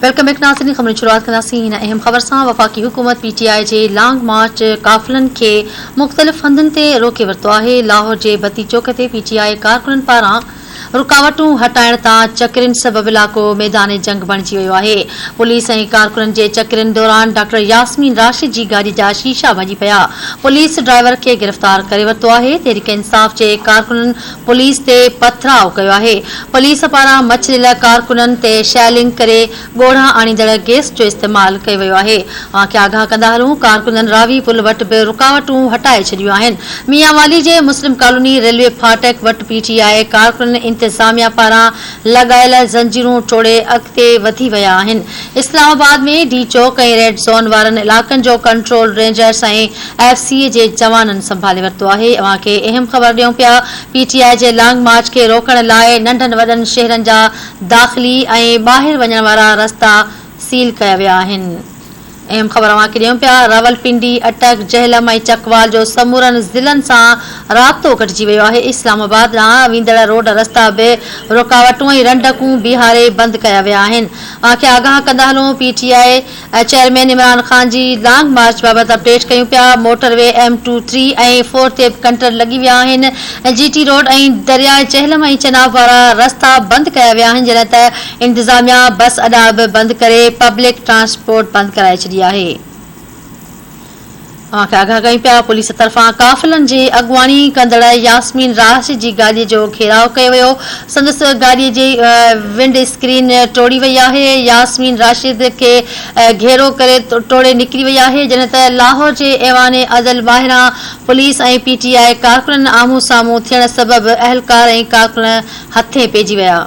Welcome back नाज़रीन। ख़बरुनि जी शुरूआत कंदासीं हिन अहम ख़बर सां। वफ़ाक़ी हुकूमत PTI जे लॉन्ग मार्च काफ़िलनि खे मुख़्तलिफ़ हंधनि ते रोके वरितो आहे। लाहौर जे बती चौक ते PTI कारकुननि पारां रुकावटूं हटाइण तां चकरिन सबब इलाक़ो मैदान जंग बणिजी वियो आहे। पुलिस ऐं कारकुननि जे चकरिन दौरान डॉक्टर यास्मीन राशिद जी गाॾी जा शीशा भॼी पिया। पुलिस ड्राइवर खे गिरफ़्तार करे वरितो आहे। तहरीक इंसाफ़ जे कारकुननि पुलिस ते पथराव कयो आहे। पुलिस पारां मछलियल कारकुननि ते शैलिंग करे ॻोढ़ा आणींदड़ गैस जो इस्तेमाल कयो वियो आहे। खे आगाह कंदा हलूं, कारकुननि रावी पुल वटि बि रुकावटूं हटाए छॾियूं आहिनि। मियांवाली जे मुस्लिम कॉलोनी रेलवे फाटक वटि PTI कारकुननि इंतज़ामिया पारां लॻायल ज़ंजीरूं तोड़े अॻिते वधी विया आहिनि। इस्लामाबाद में D चौक ऐं रेड ज़ोन वारनि इलाक़नि जो कंट्रोल रेंजर्स ऐं FC जे जवाननि संभाले वरितो आहे। खे अहम ख़बर ॾियूं पिया। PTI जे लॉन्ग मार्च खे रोकण लाइ नंढनि वॾनि शहरनि जा दाख़िली ऐं ॿाहिरि वञण वारा रस्ता सील कया विया आहिनि। अहम ख़बर ॾियूं पिया। रावलपिंडी, अटक, जहलम ऐं चकवाल जो समूरनि ज़िलनि सां राब्तो कटिजी वियो आहे। इस्लामाबाद ॾांहुं वेंदड़ रोड रस्ता बि रुकावटूं ऐं रंडकूं बीहारे बंदि कया विया आहिनि। खे आगाह कंदा हलूं, PTI चेयरमैन इमरान ख़ान जी लॉन्ग मार्च बाबति अपडेट कयूं पिया। मोटरवे M23 ऐं 4 ते कंटर लॻी विया आहिनि। GT रोड ऐं दरियाए जहलम ऐं चनाब वारा रस्ता बंदि कया विया आहिनि, जॾहिं त इंतज़ामिया बस अॾा बि बंदि करे पब्लिक ट्रांसपोर्ट बंदि कराए छॾी आहे। आगाह कयूं पिया। पुलिस तरफ़ां काफ़िलनि जे अॻुवाणी कंदड़ यास्मीन राशिद जी गाॾीअ जो घेराव कयो वियो। संदसि गाॾीअ जी विंड स्क्रीन तोड़ी वई आहे। यास्मीन राशिद खे घेरो करे तोड़े निकिरी वई आहे, जॾहिं त लाहौर जे ऐवान अदल ॿाहिरां पुलिस ऐं PTI कारकुननि आम्हूं साम्हूं थियण सबब अहलकार ऐं कारकुन हथे पइजी विया।